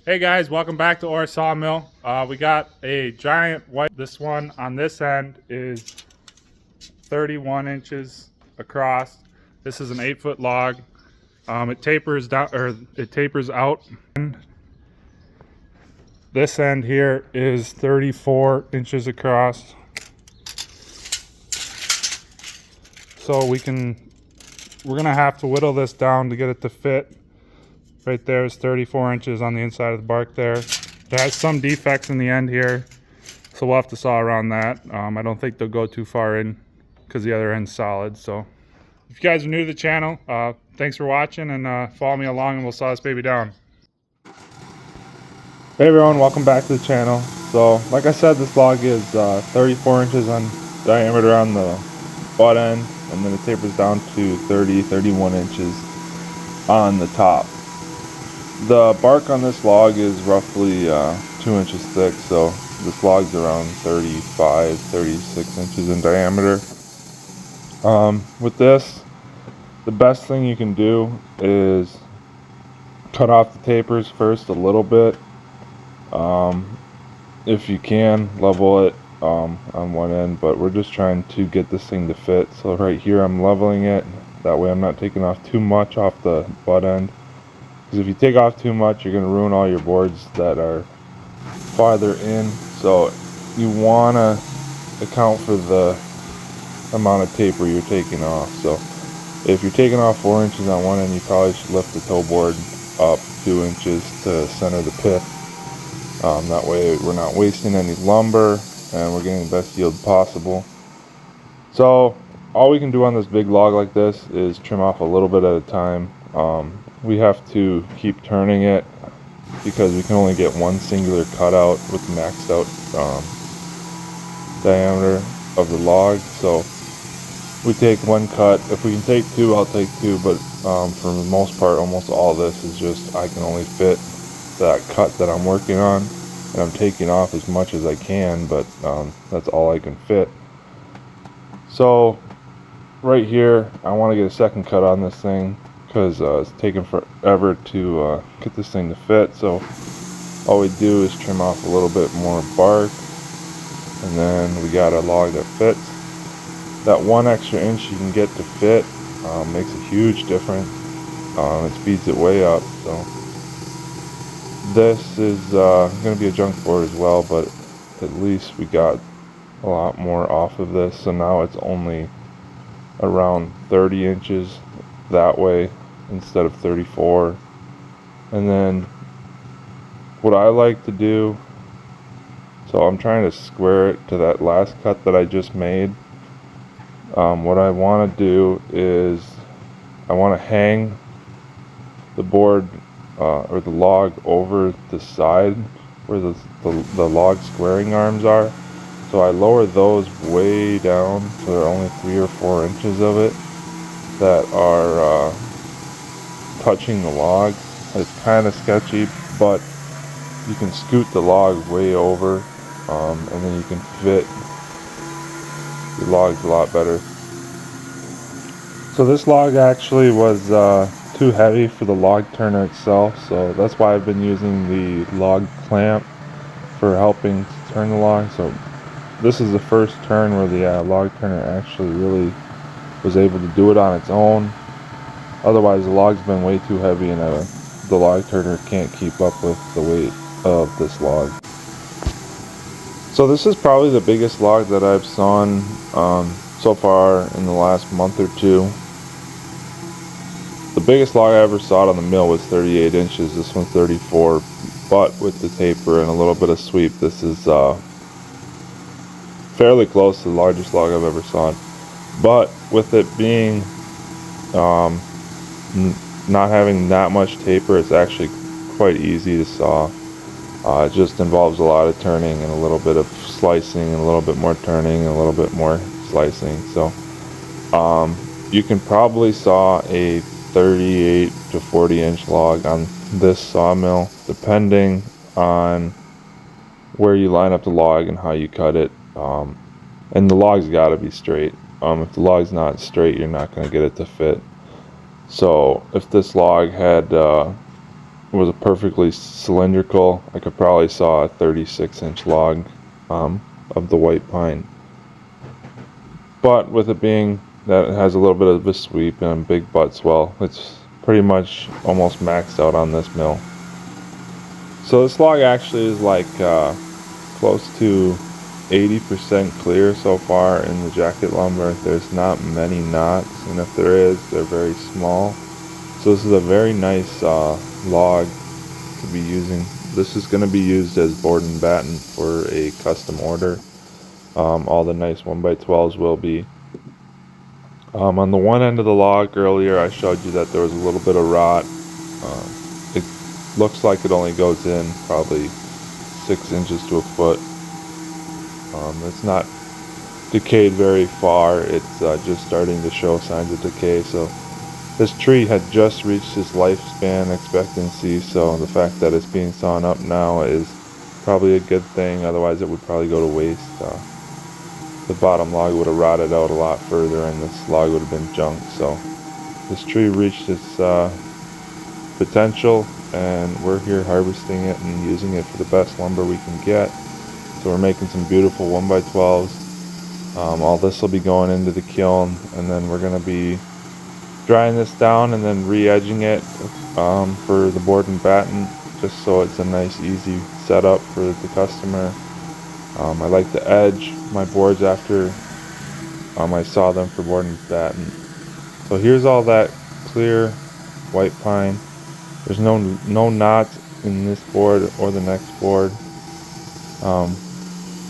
Hey guys, welcome back to Orr Sawmill. We got a giant white. This one on this end is 31 inches across. This is an 8-foot log. It tapers down, or it tapers out. This end here is 34 inches across. So we're gonna have to whittle this down to get it to fit. Right there is 34 inches on the inside of the bark there. It has some defects in the end here, so we'll have to saw around that. I don't think they'll go too far in because the other end's solid. So if you guys are new to the channel, thanks for watching, and follow me along and we'll saw this baby down. Hey everyone, welcome back to the channel. So like I said, this log is 34 inches on diameter on the butt end, and then it tapers down to 31 inches on the top. The bark on this log is roughly 2 inches thick, so this log's around 36 inches in diameter. With this, the best thing you can do is cut off the tapers first a little bit. If you can, level it on one end, but we're just trying to get this thing to fit. So right here I'm leveling it, that way I'm not taking off too much off the butt end. Because if you take off too much, you're going to ruin all your boards that are farther in. So you want to account for the amount of taper you're taking off. So if you're taking off 4 inches on one end, you probably should lift the toe board up 2 inches to center the pith. That way we're not wasting any lumber and we're getting the best yield possible. So all we can do on this big log like this is trim off a little bit at a time. We have to keep turning it because we can only get one singular cutout with the maxed out diameter of the log. So we take one cut. If we can take two, I'll take two, but for the most part, almost all of this is just I can only fit that cut that I'm working on, and I'm taking off as much as I can, but that's all I can fit. So right here, I want to get a second cut on this thing because it's taking forever to get this thing to fit. So all we do is trim off a little bit more bark, and then we got a log that fits. That 1 extra inch you can get to fit makes a huge difference. It speeds it way up. So this is going to be a junk board as well, but at least we got a lot more off of this. So now it's only around 30 inches that way instead of 34. And then what I like to do, so I'm trying to square it to that last cut that I just made. What I want to do is I want to hang the board or the log over the side where the log squaring arms are. So I lower those way down so there are only 3 or 4 inches of it that are touching the log. It's kind of sketchy, but you can scoot the log way over, and then you can fit your logs a lot better. So this log actually was too heavy for the log turner itself, so that's why I've been using the log clamp for helping to turn the log. So this is the first turn where the log turner actually really was able to do it on its own. Otherwise the log's been way too heavy, and the log turner can't keep up with the weight of this log. So this is probably the biggest log that I've sawn so far in the last month or two. The biggest log I ever sawed on the mill was 38 inches. This one's 34, but with the taper and a little bit of sweep, this is fairly close to the largest log I've ever sawn. But with it being not having that much taper, it's actually quite easy to saw. It just involves a lot of turning and a little bit of slicing and a little bit more turning and a little bit more slicing. So you can probably saw a 38 to 40 inch log on this sawmill depending on where you line up the log and how you cut it. And the log's got to be straight. If the log's not straight, you're not going to get it to fit. So if this log had was a perfectly cylindrical. I could probably saw a 36-inch log of the white pine. But with it being that it has a little bit of a sweep and a big butt swell, it's pretty much almost maxed out on this mill. So this log actually is like close to 80% clear so far in the jacket lumber. There's not many knots, and if there is, they're very small. So this is a very nice log to be using. This is going to be used as board and batten for a custom order. All the nice 1x12s will be. On the one end of the log earlier, I showed you that there was a little bit of rot. It looks like it only goes in probably 6 inches to a foot. It's not decayed very far. It's just starting to show signs of decay. So this tree had just reached its lifespan expectancy, so the fact that it's being sawn up now is probably a good thing. Otherwise it would probably go to waste. The bottom log would have rotted out a lot further and this log would have been junk. So this tree reached its potential, and we're here harvesting it and using it for the best lumber we can get. So we're making some beautiful 1x12s. All this will be going into the kiln, and then we're going to be drying this down and then re-edging it for the board and batten, just so it's a nice easy setup for the customer. I like to edge my boards after I saw them for board and batten. So here's all that clear white pine. There's no knots in this board or the next board.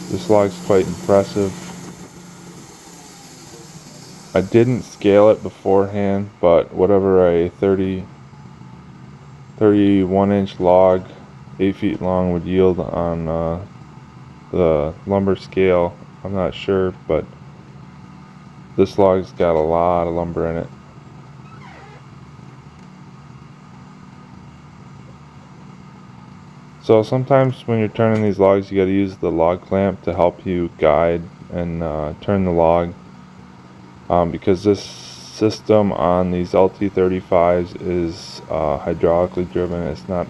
This log's quite impressive. I didn't scale it beforehand, but whatever a 31-inch log, 8 feet long, would yield on the lumber scale, I'm not sure, but this log's got a lot of lumber in it. So sometimes when you're turning these logs, you got to use the log clamp to help you guide and turn the log, because this system on these LT35s is hydraulically driven. It's not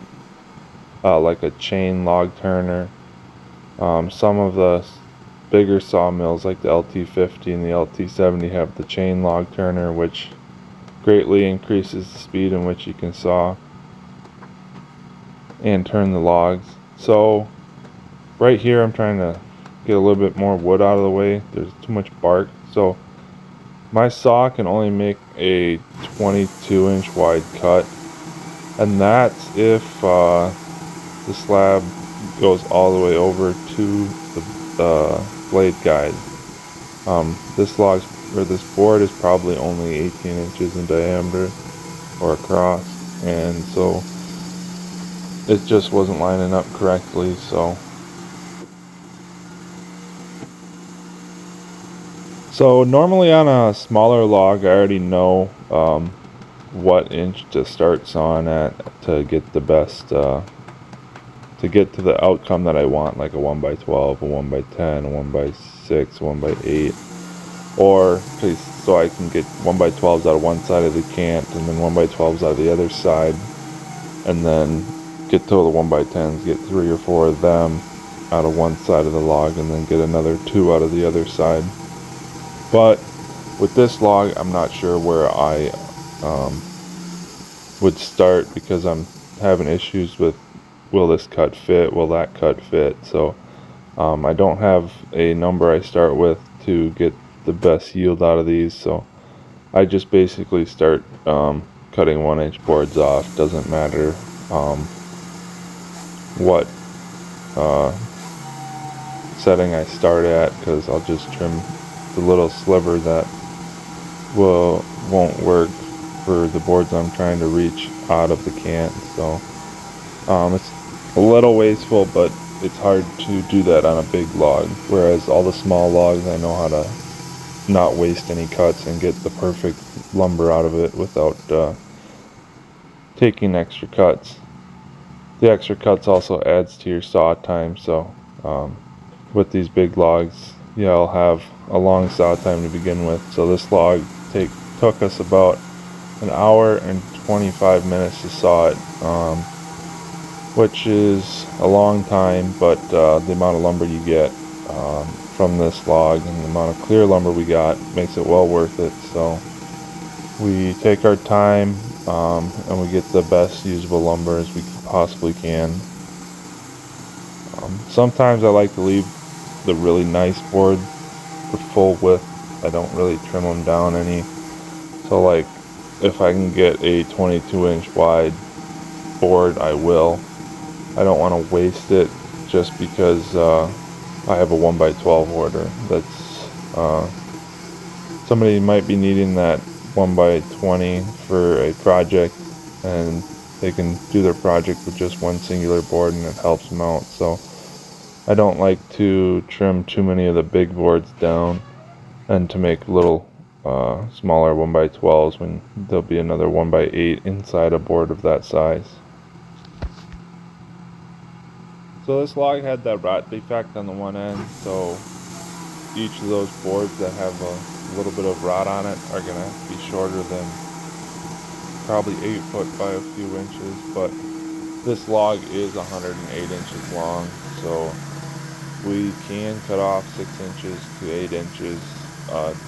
like a chain log turner. Some of the bigger sawmills like the LT50 and the LT70 have the chain log turner, which greatly increases the speed in which you can saw and turn the logs. So right here I'm trying to get a little bit more wood out of the way. There's too much bark, so my saw can only make a 22-inch wide cut, and that's if the slab goes all the way over to the blade guide. This board is probably only 18 inches in diameter or across, and so it just wasn't lining up correctly. So normally on a smaller log, I already know what inch to start sawing at to get the best, to get to the outcome that I want, like a 1x12, a 1x10, a 1x6, 1x8, or so I can get 1x12s out of one side of the cant and then 1x12s out of the other side, and then get to the 1x10s, get 3 or 4 of them out of one side of the log, and then get another 2 out of the other side. But with this log, I'm not sure where I would start, because I'm having issues with, will this cut fit, will that cut fit? So I don't have a number I start with to get the best yield out of these, so I just basically start cutting 1-inch boards off. Doesn't matter what setting I start at, because I'll just trim the little sliver that won't work for the boards I'm trying to reach out of the cant. So it's a little wasteful, but it's hard to do that on a big log, whereas all the small logs, I know how to not waste any cuts and get the perfect lumber out of it without taking extra cuts. The extra cuts also adds to your saw time, so with these big logs, yeah, I'll have a long saw time to begin with. So this log took us about an hour and 25 minutes to saw it. which is a long time, but the amount of lumber you get from this log and the amount of clear lumber we got makes it well worth it. So we take our time and we get the best usable lumber as we possibly can. Sometimes I like to leave the really nice board the full width. I don't really trim them down any. So like if I can get a 22-inch wide board, I will. I don't want to waste it just because I have a 1x12 order. That's somebody might be needing that 1x20 for a project, and they can do their project with just one singular board and it helps them out. So I don't like to trim too many of the big boards down and to make little smaller 1x12s when there'll be another 1x8 inside a board of that size. So this log had that rot defect on the one end, so each of those boards that have a little bit of rot on it are going to be shorter than probably 8 foot by a few inches, but this log is 108 inches long, so we can cut off 6 inches to 8 inches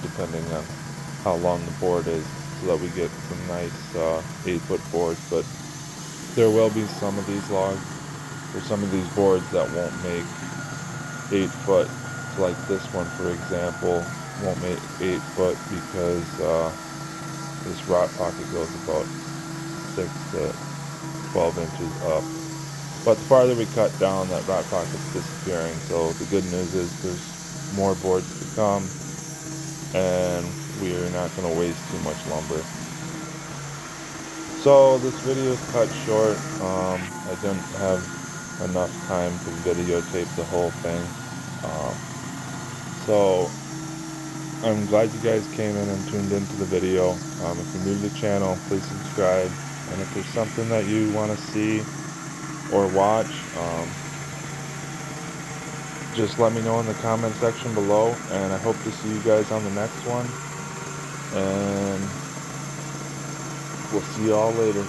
depending on how long the board is, so that we get some nice 8 foot boards. But there will be some of these logs or some of these boards that won't make 8 foot. So like this one, for example, won't make 8 foot because this rot pocket goes about 6 to 12 inches up. But the farther we cut down, that rot pocket's disappearing. So the good news is there's more boards to come, and we're not going to waste too much lumber. So this video is cut short. I didn't have enough time to videotape the whole thing. So I'm glad you guys came in and tuned into the video. If you're new to the channel, please subscribe. And if there's something that you want to see or watch, just let me know in the comment section below. And I hope to see you guys on the next one. And we'll see you all later.